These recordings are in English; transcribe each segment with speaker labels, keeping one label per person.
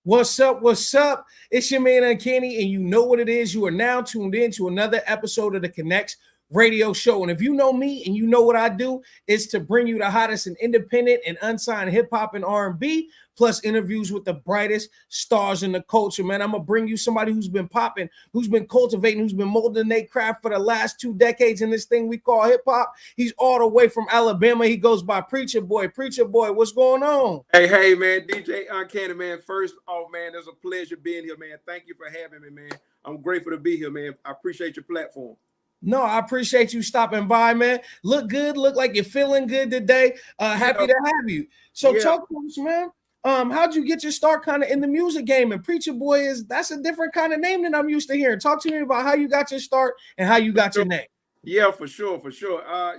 Speaker 1: What's up? What's up? It's your man Uncanny, and you know what it is. You are now tuned in to another episode of the Connectz radio show. And if you know me and you know what I do, it's to bring you the hottest and independent and unsigned hip hop and R&B, plus interviews with the brightest stars in the culture. Man, I'm gonna bring you somebody who's been popping, who's been cultivating, who's been molding their craft for the last 2 decades in this thing we call hip hop. He's all the way from Alabama. He goes by Preacha Boi. Preacha Boi, what's going on?
Speaker 2: Hey, man, DJ Uncanny, man. First off, man, it's a pleasure being here, man. Thank you for having me, man. I'm grateful to be here, man. I appreciate your platform.
Speaker 1: No, I appreciate you stopping by, man. Look good. Look like you're feeling good today. Happy to have you. So talk to us, man. How'd you get your start kind of in the music game? And Preacha Boi that's a different kind of name than I'm used to hearing. Talk to me about how you got your start and how you got your name.
Speaker 2: Yeah, for sure.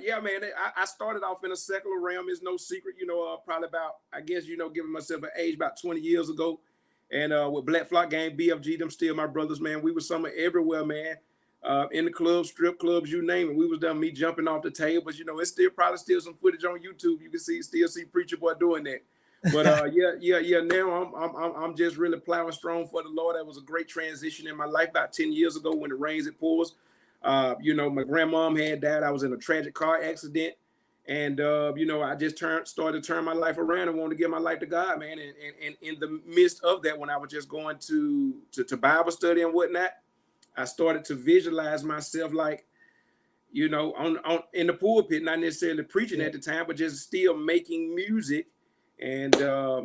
Speaker 2: Yeah, man, I started off in a secular realm. It's no secret, probably about, I guess, giving myself an age about 20 years ago. And with Black Flock Gang, BFG, them still my brothers, man. We were somewhere everywhere, man. In the clubs, strip clubs, you name it. We was done me jumping off the tables. It's still some footage on YouTube. You can see Preacha Boi doing that. But yeah. Now I'm just really plowing strong for the Lord. That was a great transition in my life about 10 years ago. When it rains, it pours. My grandmom had died. I was in a tragic car accident, and I just started to turn my life around and wanted to give my life to God, man. And in the midst of that, when I was just going to Bible study and whatnot, I started to visualize myself like, on in the pulpit, not necessarily preaching at the time, but just still making music. And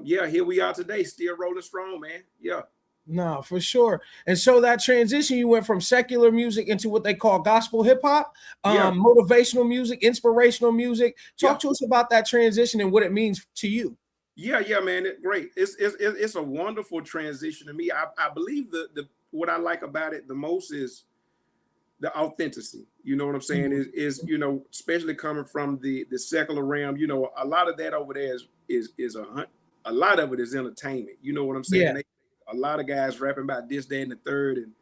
Speaker 2: here we are today, still rolling strong, man. Yeah.
Speaker 1: No, for sure. And so that transition, you went from secular music into what they call gospel hip hop, motivational music, inspirational music. Talk to us about that transition and what it means to you.
Speaker 2: Yeah, man. Great. It's a wonderful transition to me. I believe the what I like about it the most is the authenticity. You know what I'm saying? Mm-hmm. Is especially coming from the secular realm. A lot of that over there is a lot of it is entertainment. You know what I'm saying?
Speaker 1: Yeah.
Speaker 2: A lot of guys rapping about this, that, and the third, and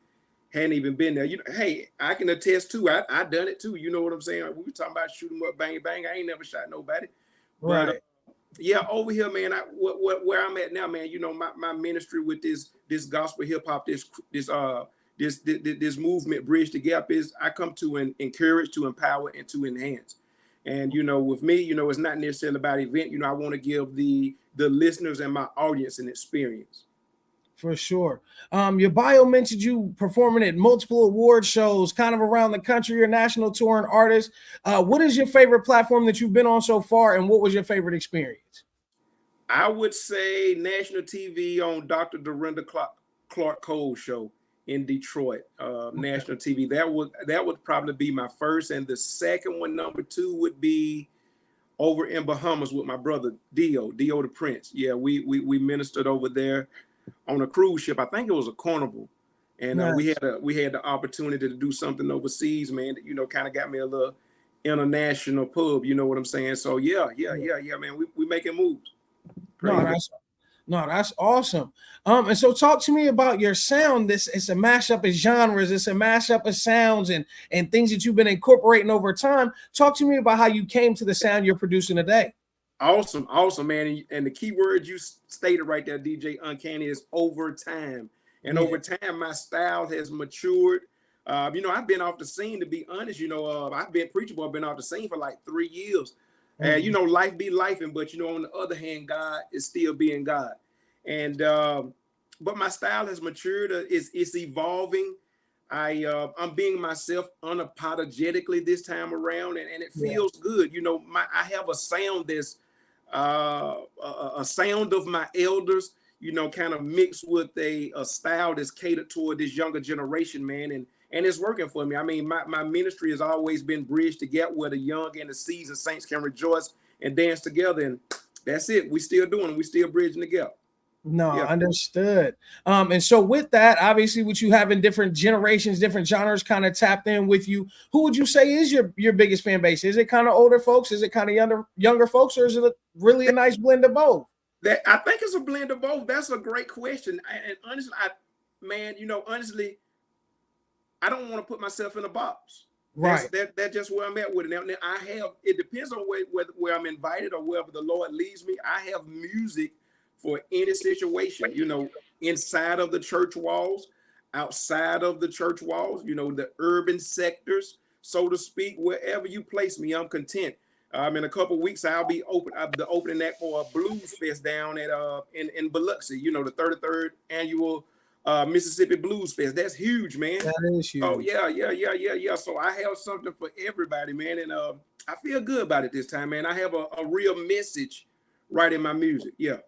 Speaker 2: hadn't even been there. Hey, I can attest too. I done it too. You know what I'm saying? We were talking about shooting up, bang, bang. I ain't never shot nobody.
Speaker 1: Right.
Speaker 2: But, yeah, over here, man. Where I'm at now, man. My ministry with this gospel hip hop, this movement, Bridge the Gap, is I come to encourage, to empower, and to enhance. And with me, it's not necessarily about event. I want to give the listeners and my audience an experience.
Speaker 1: For sure. Your bio mentioned you performing at multiple award shows kind of around the country. You're a national touring artist. What is your favorite platform that you've been on so far, and what was your favorite experience?
Speaker 2: I would say national TV on Dr. Dorinda Clark Cole's show in Detroit. National TV. That would probably be my first, and the second one, number 2, would be over in Bahamas with my brother Dio the Prince. Yeah, we ministered over there on a cruise ship. I think it was a Carnival, and nice. we had the opportunity to do something overseas, man. That kind of got me a little international pub. You know what I'm saying? So yeah, man. We making moves.
Speaker 1: That's awesome. And so talk to me about your sound. It's a mashup of genres. It's a mashup of sounds and things that you've been incorporating over time. Talk to me about how you came to the sound you're producing today.
Speaker 2: Awesome, man. And the key word you stated right there, DJ Uncanny, is over time. And over time, my style has matured. I've been off the scene, to be honest. I've been Preacha Boi, been off the scene for like 3 years. And, life be lifing. But, on the other hand, God is still being God. And but my style has matured. It's evolving. I'm being myself unapologetically this time around. And it feels good. I have a sound that's a sound of my elders, kind of mixed with a style that's catered toward this younger generation, man. And it's working for me. I mean, my ministry has always been Bridge the Gap, where the young and the seasoned saints can rejoice and dance together. And that's it. We still doing it. We still bridging the gap.
Speaker 1: Understood. And so with that, obviously, with you having different generations, different genres kind of tapped in with you, who would you say is your biggest fan base? Is it kind of older folks? Is it kind of younger folks? Or is it really a nice blend of both?
Speaker 2: I think it's a blend of both. That's a great question. And honestly, honestly, I don't want to put myself in a box.
Speaker 1: Right.
Speaker 2: That's just where I'm at with it. Now it depends on where I'm invited or wherever the Lord leads me. I have music for any situation. inside of the church walls, outside of the church walls, you know, the urban sectors, so to speak. Wherever you place me, I'm content. In a couple of weeks, I'll be opening that for a blues fest down at in Biloxi. You know, the 33rd annual Mississippi Blues Fest. That's huge, man.
Speaker 1: That is huge.
Speaker 2: Oh yeah. So I have something for everybody, man, and I feel good about it this time, man. I have a real message right in my music. Yeah.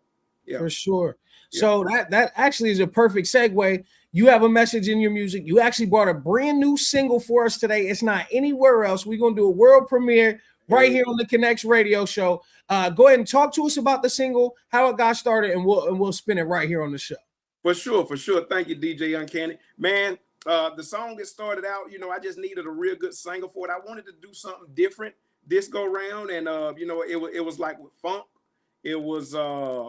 Speaker 1: For sure. Yeah. So that actually is a perfect segue. You have a message in your music. You actually brought a brand new single for us today. It's not anywhere else. We're gonna do a world premiere right here on the Connectz radio show. Go ahead and talk to us about the single, how it got started, and we'll spin it right here on the show.
Speaker 2: For sure. Thank you, DJ Uncanny. Man, the song that started out, you know, I just needed a real good singer for it. I wanted to do something different this go round, and you know, it was like with funk. It was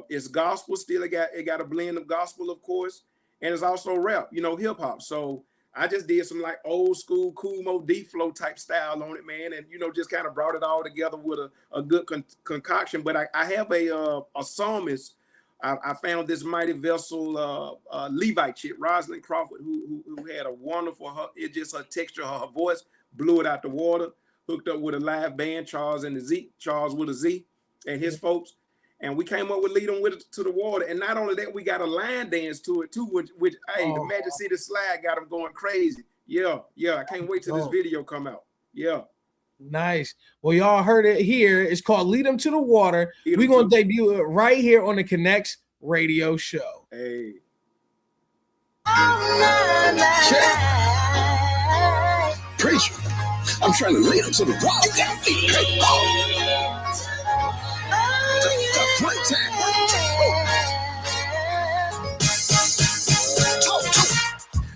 Speaker 2: it's gospel still. It got a blend of gospel, of course, and it's also rap, you know, hip hop. So I just did some like old school cool Mo D flow type style on it, man, and you know, just kind of brought it all together with a good concoction. But I have a psalmist. I found this mighty vessel Levite chick, Rosalind Crawford, who had a wonderful, her texture, her voice blew it out the water. Hooked up with a live band, Charles with a Z, and his folks. And we came up with Lead Them to the Water. And not only that, we got a line dance to it too, which the Magic City Slide got them going crazy. Yeah. I can't wait till this video come out. Yeah.
Speaker 1: Nice. Well, y'all heard it here. It's called Lead Them to the Water. We're going to debut it right here on the Connectz radio show.
Speaker 2: Hey.
Speaker 3: Preacher, I'm trying to lead them to the water. You got me. Hey, one time.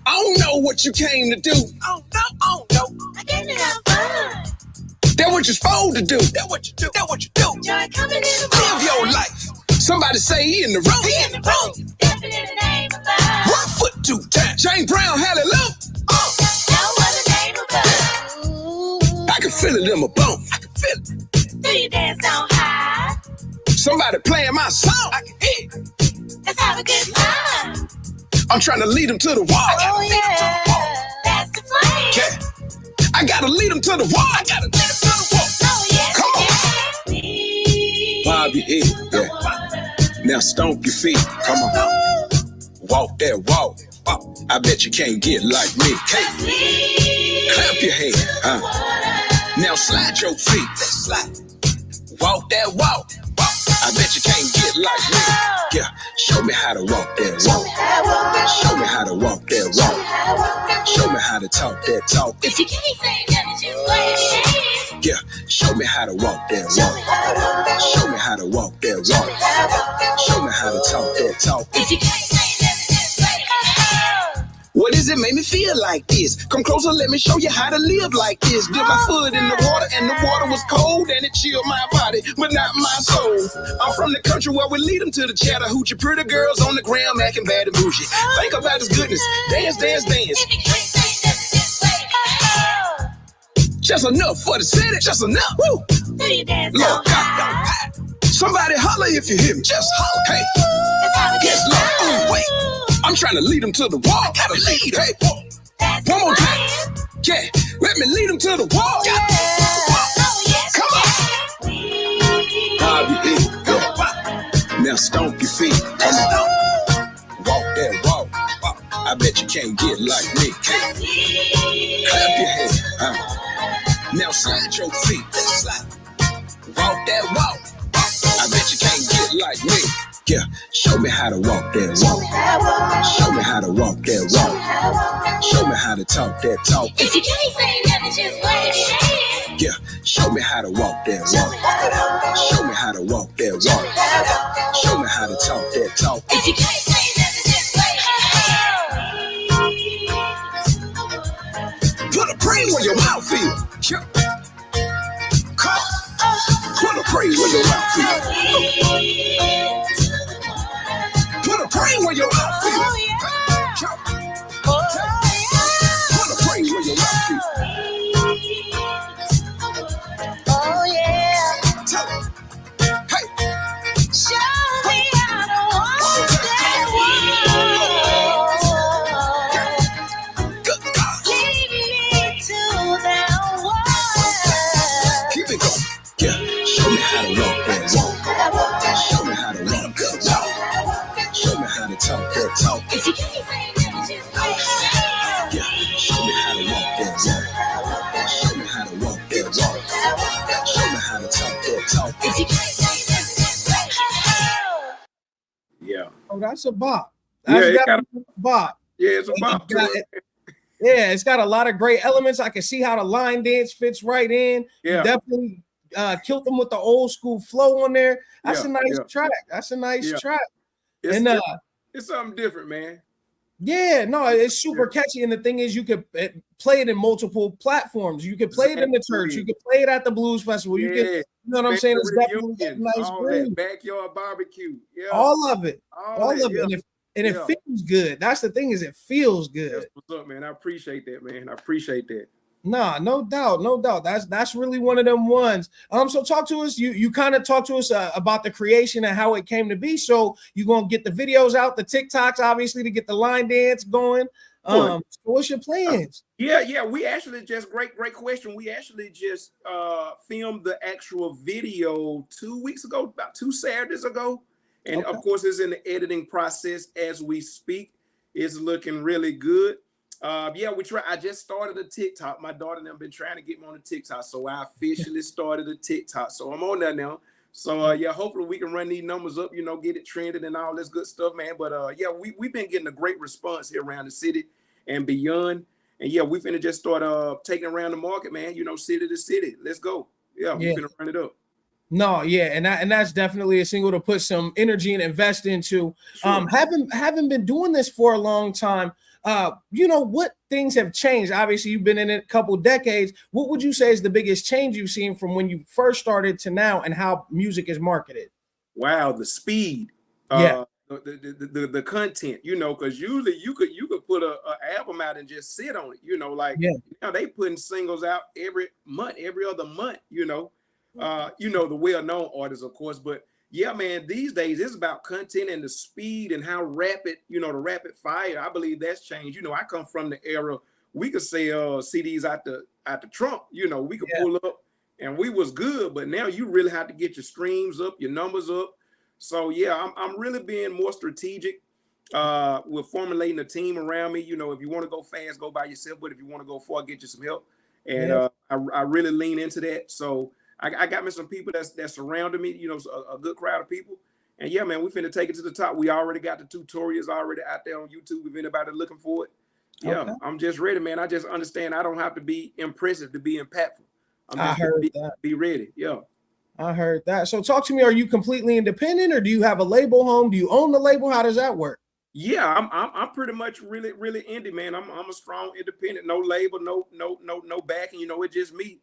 Speaker 3: I don't know what you came to do. Oh no.
Speaker 4: I came to have fun.
Speaker 3: That's what you're supposed to do.
Speaker 4: That's what you do. Joy coming in the room.
Speaker 3: Live your life. Somebody say he in the room.
Speaker 4: He in the room. Stepping in the name of God.
Speaker 3: 1 foot 2 times. Jane Brown, hallelujah.
Speaker 4: No other name above.
Speaker 3: I can feel it in my bone. I can feel it.
Speaker 4: Do you dance on high?
Speaker 3: Somebody playing my song. I can hear it.
Speaker 4: Let's have a good time.
Speaker 3: I'm trying to lead them to the wall.
Speaker 4: Oh yeah. That's the plan.
Speaker 3: Yeah. I gotta lead them to the wall. I gotta lead them to the wall.
Speaker 4: Oh yes.
Speaker 3: Come on.
Speaker 4: Yeah.
Speaker 3: Bob your head. Yeah. Now stomp your feet. Come on. Walk that walk. I bet you can't get like me. Clap your hands. Now slide your feet. Slide. Walk that walk. I bet you can't get like me. Yeah, show me how to walk that walk. Show me how to walk that walk. Show me how to talk that talk.
Speaker 4: If you can't say nothing, just wave your hands.
Speaker 3: Yeah, show me how to walk that walk. Show me how to walk that walk. Show me how to talk that talk.
Speaker 4: If you can't say nothing, just wave your hands.
Speaker 3: What does it make me feel like this? Come closer, let me show you how to live like this. Dip my foot in the water and the water was cold and it chilled my body, but not my soul. I'm from the country where we lead them to the Chattahoochee. Pretty girls on the ground acting bad and bougie. Think about this goodness. Dance, dance, dance.
Speaker 4: If you can't say nothing, just wave your hands.
Speaker 3: Just enough for the city, just enough. Woo.
Speaker 4: Do you dance
Speaker 3: Lord,
Speaker 4: on high?
Speaker 3: somebody holler if you hear me. Just holler. Hey.
Speaker 4: Let's have a good
Speaker 3: Yes, Lord. Oh, wait. I'm trying to lead them to the wall. Gotta lead. Hey.
Speaker 4: That's
Speaker 3: One more
Speaker 4: the
Speaker 3: time.
Speaker 4: plan.
Speaker 3: Yeah. Let me lead them to the wall.
Speaker 4: Oh yes.
Speaker 3: Come on. Bob your head. Yeah. Now stomp your feet. Come on. Walk that walk. I bet you can't get like me. Clap your hands. Now slide your feet. Slide. Walk that walk. I bet you can't get like me. Yeah, show me how to walk that walk. Show me how to walk that walk. Show me how to talk that talk.
Speaker 4: If you can't say nothing, just wave your hands.
Speaker 3: Yeah, show me how to walk that walk. Show me how to walk that walk. Show me how to talk that talk.
Speaker 4: If you can't say nothing, just wave your hands.
Speaker 3: Put a praise where your mouth is. Yeah. Come on. Put a praise where your mouth is. Put a praise where your mouth is. Put a praise where your mouth is.
Speaker 4: Oh yeah.
Speaker 3: Tell them. Hey.
Speaker 4: Show me how to walk that walk.
Speaker 1: That's a bop.
Speaker 2: Yeah,
Speaker 1: That's
Speaker 2: it
Speaker 1: got
Speaker 2: got
Speaker 1: a bop.
Speaker 2: yeah, it's a bop.
Speaker 1: Yeah, it's got a lot of great elements. I can see how the line dance fits right in. You
Speaker 2: Yeah.
Speaker 1: definitely killed them with the old school flow on there. That's
Speaker 2: Yeah,
Speaker 1: a nice
Speaker 2: yeah.
Speaker 1: track. That's a nice
Speaker 2: Yeah.
Speaker 1: track.
Speaker 2: It's,
Speaker 1: And
Speaker 2: it's something different, man.
Speaker 1: yeah, no, it's super catchy. And the thing is, you could play it in multiple platforms. You could play it in the church. You could play it at the blues festival. You could, you know what I'm saying? It's definitely a nice
Speaker 2: all
Speaker 1: groove.
Speaker 2: that backyard barbecue. Yeah,
Speaker 1: All of it. All of
Speaker 2: that,
Speaker 1: it. And it feels good. That's the thing, is it feels good.
Speaker 2: That's what's up, man. I appreciate that, man. I appreciate that.
Speaker 1: Nah, no doubt, no doubt. That's really one of them ones. So talk to us. You kind of talk to us about the creation and how it came to be. So you're gonna get the videos out, the TikToks, obviously, to get the line dance going. So what's your plans?
Speaker 2: Yeah. We actually just great question. We actually just filmed the actual video 2 weeks ago, about 2 Saturdays ago, and of course, it's in the editing process as we speak. It's looking really good. Yeah, we try. I just started a TikTok. My daughter and I've been trying to get me on the TikTok, so I officially started a TikTok. So I'm on there now. So yeah, hopefully we can run these numbers up, get it trended and all this good stuff, man. But yeah, we've been getting a great response here around the city and beyond. And yeah, we finna just start taking around the market, man. City to city. Let's go. Yeah, we're finna run it up.
Speaker 1: No, yeah, and that's definitely a single to put some energy and invest into.
Speaker 2: Sure.
Speaker 1: Having been doing this for a long time, what things have changed? Obviously, you've been in it a couple decades. What would you say is the biggest change you've seen from when you first started to now, and how music is marketed?
Speaker 2: Wow, the speed.
Speaker 1: Yeah.
Speaker 2: The content, because usually you could put a album out and just sit on it, now they putting singles out every month, every other month, the well-known artists, of course, but yeah, man, these days it's about content and the speed and how rapid, the rapid fire. I believe that's changed. I come from the era we could sell CDs out the trunk, we could pull up and we was good, but now you really have to get your streams up, your numbers up. So yeah, I'm really being more strategic with formulating a team around me. If you want to go fast, go by yourself, but if you want to go far, get you some help. And I really lean into that. So I got me some people that surrounded me, a good crowd of people. And yeah, man, we finna take it to the top. We already got the tutorials already out there on YouTube if anybody looking for it. Yeah, I'm just ready, man. I just understand I don't have to be impressive to be impactful.
Speaker 1: I heard that.
Speaker 2: Be ready. Yeah.
Speaker 1: I heard that. So talk to me. Are you completely independent, or do you have a label home? Do you own the label? How does that work?
Speaker 2: Yeah, I'm pretty much really indie, man. I'm a strong independent, no label, no backing. It's just me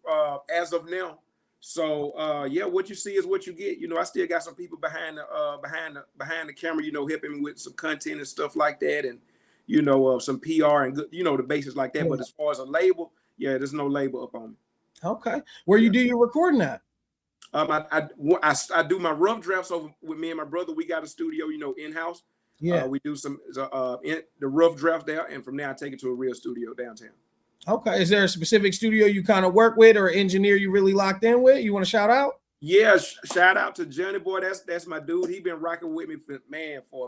Speaker 2: as of now. So yeah, what you see is what you get. I still got some people behind the camera, helping me with some content and stuff like that, and some PR and good, the basics like that. Yeah. But as far as a label, yeah, there's no label up on me.
Speaker 1: Okay, where you do your recording at?
Speaker 2: I do my rough drafts over with me and my brother. We got a studio, in house. Yeah, we do some the rough draft there, and from there I take it to a real studio downtown. Okay,
Speaker 1: is there a specific studio you kind of work with, or engineer you really locked in with? You want to shout out?
Speaker 2: Yeah, shout out to Johnny Boy. That's my dude. He been rocking with me for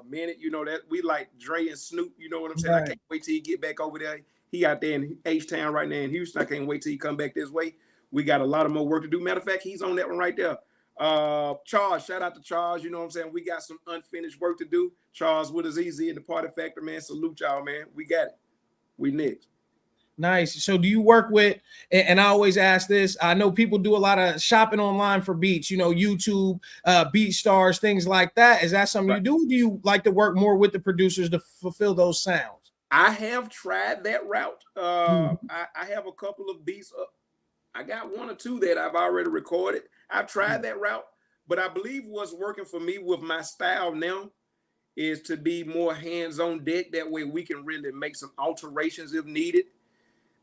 Speaker 2: a minute. That we like Dre and Snoop. You know what I'm saying? Right. I can't wait till he get back over there. He out there in H-Town right now in Houston. I can't wait till he come back this way. We got a lot of more work to do. Matter of fact, he's on that one right there. Charles, shout out to Charles. You know what I'm saying? We got some unfinished work to do. Charles with us easy in the Party Factor, man. Salute y'all, man. We got it. We next.
Speaker 1: Nice. So do you work with, and I always ask this, I know people do a lot of shopping online for beats, YouTube, BeatStars, things like that. Is that something you do? Or do you like to work more with the producers to fulfill those sounds?
Speaker 2: I have tried that route. I have a couple of beats up. I got 1 or 2 that I've already recorded. I've tried that route, but I believe what's working for me with my style now is to be more hands-on deck. That way we can really make some alterations if needed.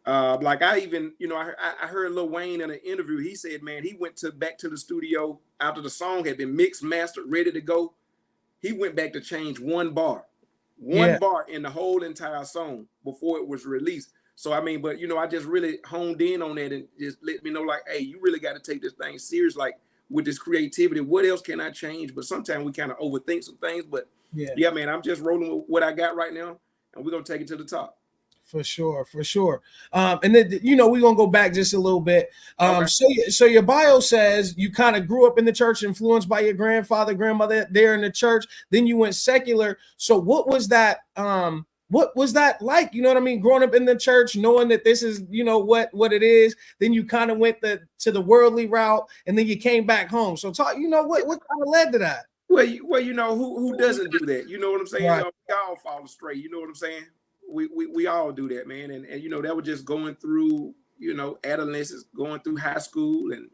Speaker 2: Like I even, I heard Lil Wayne in an interview. He said, man, he went back to the studio after the song had been mixed, mastered, ready to go. He went back to change one bar in the whole entire song before it was released. So, I mean, but, I just really honed in on that and just let me know, like, hey, you really got to take this thing serious, like with this creativity. What else can I change? But sometimes we kind of overthink some things. But yeah, man, I'm just rolling with what I got right now, and we're going to take it to the top.
Speaker 1: For sure, for sure. And then we're gonna go back just a little bit.
Speaker 2: Okay.
Speaker 1: So your bio says you kind of grew up in the church, influenced by your grandfather, grandmother there in the church. Then you went secular. So what was that? What was that like? You know what I mean? Growing up in the church, knowing that this is, what it is. Then you kind of went to the worldly route, and then you came back home. So talk, what kind of led to that?
Speaker 2: Well, who doesn't do that? You know what I'm saying?
Speaker 1: Right.
Speaker 2: We all fall astray. You know what I'm saying? We all do that, man. And that was just going through, adolescence, going through high school, and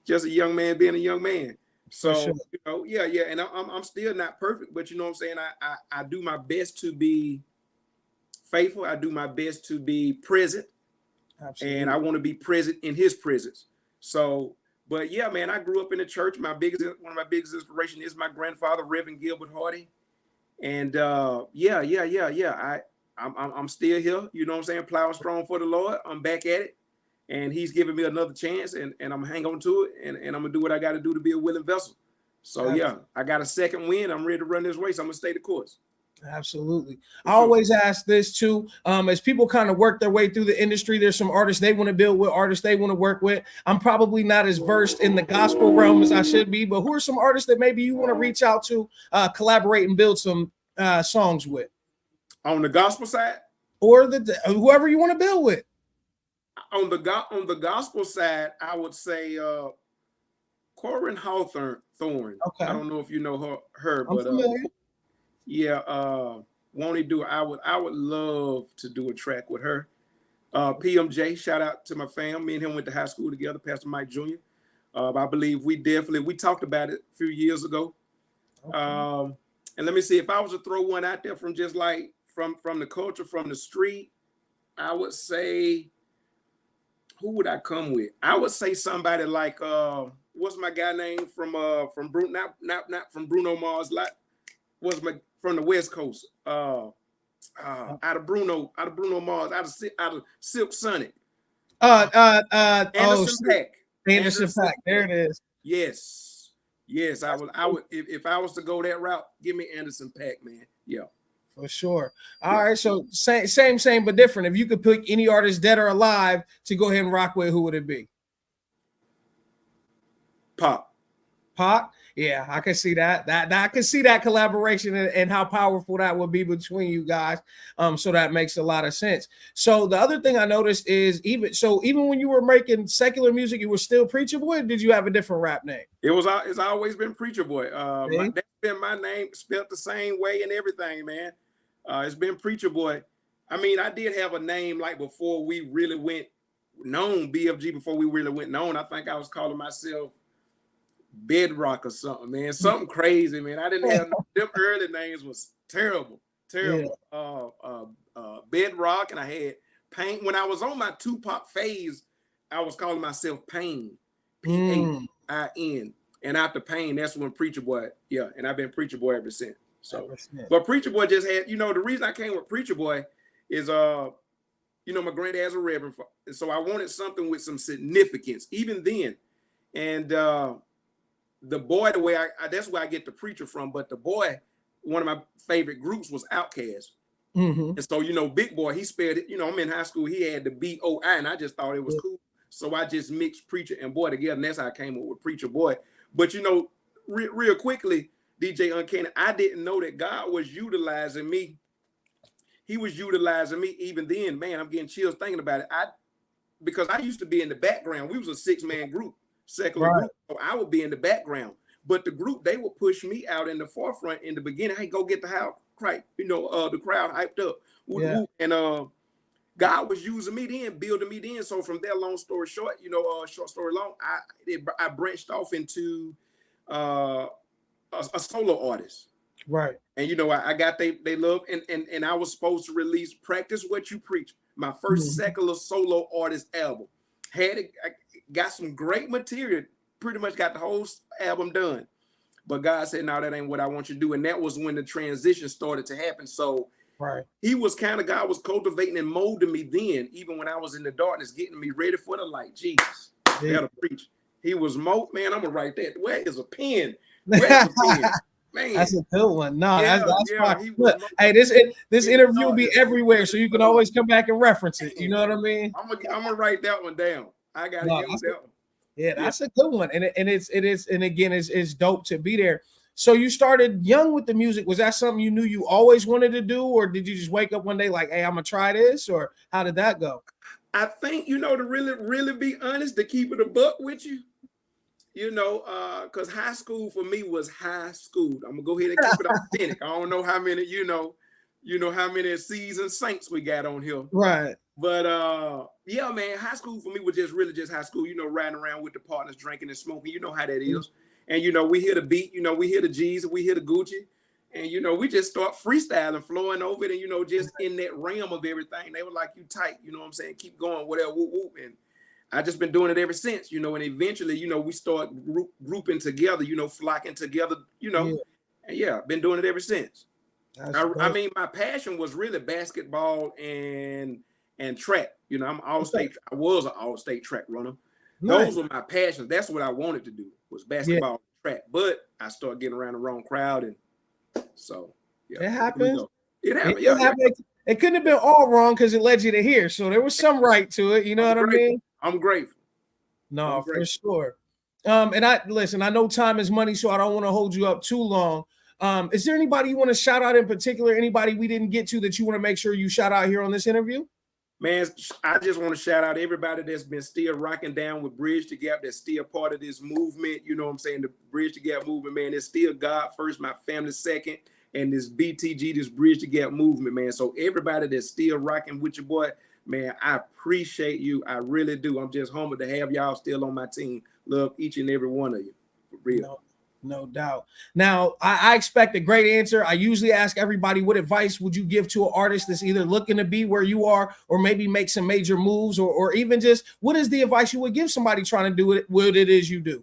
Speaker 2: just a young man being a young man. So
Speaker 1: sure.
Speaker 2: yeah. And I'm still not perfect, but you know what I'm saying? I do my best to be faithful. I do my best to be present. Absolutely. And I want to be present in his presence. So, but yeah, man, I grew up in the church. One of my biggest inspiration is my grandfather, Reverend Gilbert Hardy. And I'm still here, you know what I'm saying, plowing strong for the Lord. I'm back at it, and he's giving me another chance, and I'm gonna hang on to it, and I'm gonna do what I got to do to be a willing vessel. So yeah, I got a second win. I'm ready to run this race. I'm gonna stay the course.
Speaker 1: Absolutely. I always ask this too. As people kind of work their way through the industry, there's some artists they want to build with, artists they want to work with. I'm probably not as versed in the gospel realm as I should be, but who are some artists that maybe you want to reach out to, collaborate and build some songs with? On
Speaker 2: the gospel side,
Speaker 1: or whoever you want to build with.
Speaker 2: On the gospel side, I would say Corinne Hawthorne. Okay. I don't know if you know her, but yeah, won't he do it? I would love to do a track with her. PMJ, shout out to my fam. Me and him went to high school together, Pastor Mike Jr. I believe we talked about it a few years ago. Okay. And let me see, if I was to throw one out there from just like from the culture, from the street, I would say, who would I come with? I would say somebody like what's my guy name from Bruno, not from Bruno Mars, like from the West Coast, out of Bruno Mars, out of Silk Sonic. Anderson .Paak.
Speaker 1: Anderson .Paak. There it is.
Speaker 2: Yes. I would if I was to go that route, give me Anderson .Paak, man. Yeah.
Speaker 1: For sure. All right. So same, but different. If you could pick any artist dead or alive to go ahead and rock with, who would it be? Pac? Yeah, I can see that. I can see that collaboration and how powerful that would be between you guys. So that makes a lot of sense. So the other thing I noticed is even when you were making secular music, you were still Preacha Boi. Or did you have a different rap name?
Speaker 2: It's always been Preacha Boi. That's been my name, spelled the same way and everything, man. It's been Preacha Boi. I mean, I did have a name like before we really went known, BFG, before we really went known. I think I was calling myself Bedrock or something, man. Something crazy, man. I didn't have them early names was terrible. Yeah. Bedrock, and I had Pain. When I was on my Tupac phase, I was calling myself Pain, Pain. And after Pain, that's when Preacha Boi. Yeah, and I've been Preacha Boi ever since. So, but Preacha Boi just had, the reason I came with Preacha Boi is, my granddad's a reverend, so I wanted something with some significance, even then. And the Boy, the way that's where I get the Preacher from. But the Boy, one of my favorite groups was Outkast. Mm-hmm. And so, Big Boy, he spelled it, I'm in high school, he had the B-O-I, and I just thought it was cool. So I just mixed Preacher and Boy together, and that's how I came up with Preacha Boi. But, real quickly, DJ Uncanny, I didn't know that God was utilizing me. He was utilizing me even then. Man, I'm getting chills thinking about it. Because I used to be in the background. We was a 6-man group, secular group. So I would be in the background. But the group, they would push me out in the forefront in the beginning. Hey, go get the house, the crowd hyped up. And God was using me then, building me then. So from there, long story short, short story long, I branched off into a solo artist. Right. And I got they love, and I was supposed to release Practice What You Preach, my first secular solo artist album. I got some great material, pretty much got the whole album done. But God said, no, that ain't what I want you to do. And that was when the transition started to happen. So God was cultivating and molding me then, even when I was in the darkness, getting me ready for the light. Jesus, gotta preach. He was man, I'm gonna write that. Where is a pen? Where's a pen? Man.
Speaker 1: That's a good one. No,
Speaker 2: Yeah,
Speaker 1: that's
Speaker 2: yeah,
Speaker 1: fine.
Speaker 2: he was
Speaker 1: Look, hey, this interview will be everywhere, so you can always come back and reference it. You know what I mean?
Speaker 2: I'm gonna write that one down. I gotta
Speaker 1: No,
Speaker 2: use that one.
Speaker 1: Yeah, that's a good one. And again, it's dope to be there. So you started young with the music. Was that something you knew you always wanted to do, or did you just wake up one day like, hey, I'm gonna try this, or how did that go?
Speaker 2: I think, to really be honest, to keep it a buck with you, because high school for me was high school. I'm gonna go ahead and keep it authentic. I don't know how many, how many seasoned saints we got on here.
Speaker 1: Right.
Speaker 2: But yeah, man, high school for me was just high school, riding around with the partners, drinking and smoking. You know how that is. And we hear the beat, we hear the G's, we hear the Gucci, and we just start freestyling, flowing over it, and just in that realm of everything. They were like, you tight, you know what I'm saying? Keep going, whatever, whoop, whoop. And I just been doing it ever since, and eventually, we start grouping together, flocking together, and yeah, been doing it ever since. I mean, my passion was really basketball and track. I was an all-state track runner. Those were my passions. That's what I wanted to do, was basketball and track. But I started getting around the wrong crowd, and so yeah,
Speaker 1: it happens.
Speaker 2: It happened.
Speaker 1: It happened. It couldn't have been all wrong because it led you to here. So there was some right to it. You know what I mean?
Speaker 2: I'm grateful.
Speaker 1: No, for sure. And I know time is money, so I don't want to hold you up too long. Is there anybody you want to shout out in particular? Anybody we didn't get to that you want to make sure you shout out here on this interview?
Speaker 2: Man, I just want to shout out everybody that's been still rocking down with Bridge the Gap, that's still part of this movement. You know what I'm saying? The Bridge the Gap movement, man, it's still God first, my family second, and this BTG, this Bridge the Gap movement, man. So everybody that's still rocking with your boy, man, I appreciate you. I really do. I'm just humbled to have y'all still on my team. Love each and every one of you, for real.
Speaker 1: No doubt. Now, I expect a great answer. I usually ask everybody, what advice would you give to an artist that's either looking to be where you are or maybe make some major moves, or even just what is the advice you would give somebody trying to do it, what it is you do?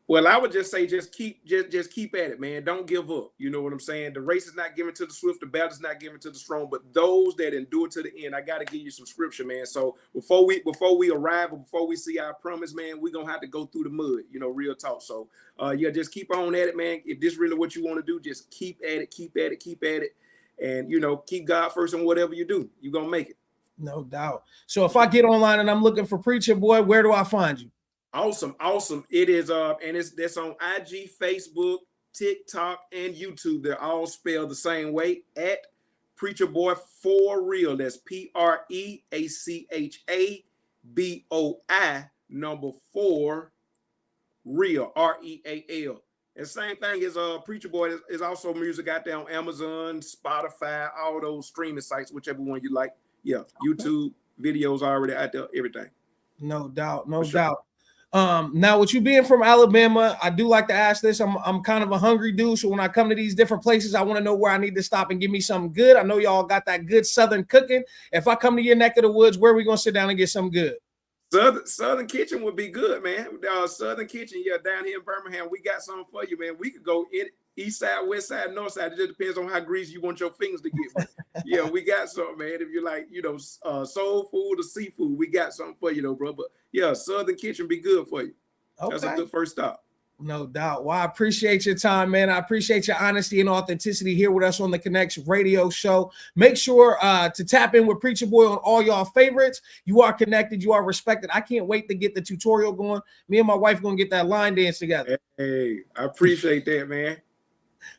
Speaker 2: Well, I would just say just keep at it, man. Don't give up. You know what I'm saying? The race is not given to the swift, the battle is not given to the strong, but those that endure to the end. I got to give you some scripture, man. So before we arrive or before we see our promise, man, we're gonna have to go through the mud, real talk. So yeah, just keep on at it, man. If this is really what you want to do, just keep at it, and keep God first in whatever you do. You're gonna make it.
Speaker 1: No doubt. So if I get online and I'm looking for Preacha Boi, where do I find you?
Speaker 2: Awesome. It is and that's on IG, Facebook, TikTok, and YouTube. They're all spelled the same way, at Preacha Boi for real. That's PREACHA BOI number 4 real, REAL. And same thing as Preacha Boi is also music out there on Amazon, Spotify, all those streaming sites, whichever one you like. Yeah, YouTube videos already out there, everything.
Speaker 1: No doubt, no doubt. Now, with you being from Alabama, I do like to ask this. I'm kind of a hungry dude, so when I come to these different places, I want to know where I need to stop and give me something good. I know y'all got that good Southern cooking. If I come to your neck of the woods, where are we gonna sit down and get something good?
Speaker 2: Southern Kitchen would be good, man. Southern Kitchen, yeah, down here in Birmingham, we got something for you, man. We could go in east side, west side, north side. It just depends on how greasy you want your fingers to get. But yeah, we got something, man. If you like, soul food or seafood, we got something for you, though, bro. But yeah, Southern Kitchen be good for you. Okay. That's a good first stop.
Speaker 1: No doubt. Well, I appreciate your time, man. I appreciate your honesty and authenticity here with us on the Connectz radio show. Make sure to tap in with Preacha Boi on all y'all favorites. You are connected. You are respected. I can't wait to get the tutorial going. Me and my wife going to get that line dance together.
Speaker 2: Hey, I appreciate that, man.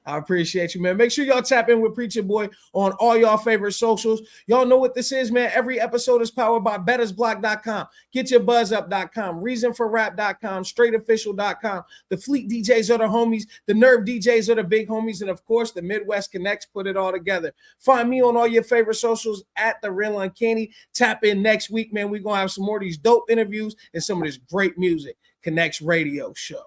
Speaker 1: I appreciate you, man. Make sure y'all tap in with Preacha Boi on all y'all favorite socials. Y'all know what this is, man. Every episode is powered by bettersblock.com, getyourBuzzUp.com, reasonforrap.com, straightofficial.com. The Fleet DJs are the homies. The Nerve DJs are the big homies. And, of course, the Midwest Connectz put it all together. Find me on all your favorite socials at The Real Uncanny. Tap in next week, man. We're going to have some more of these dope interviews and some of this great music. Connectz radio show.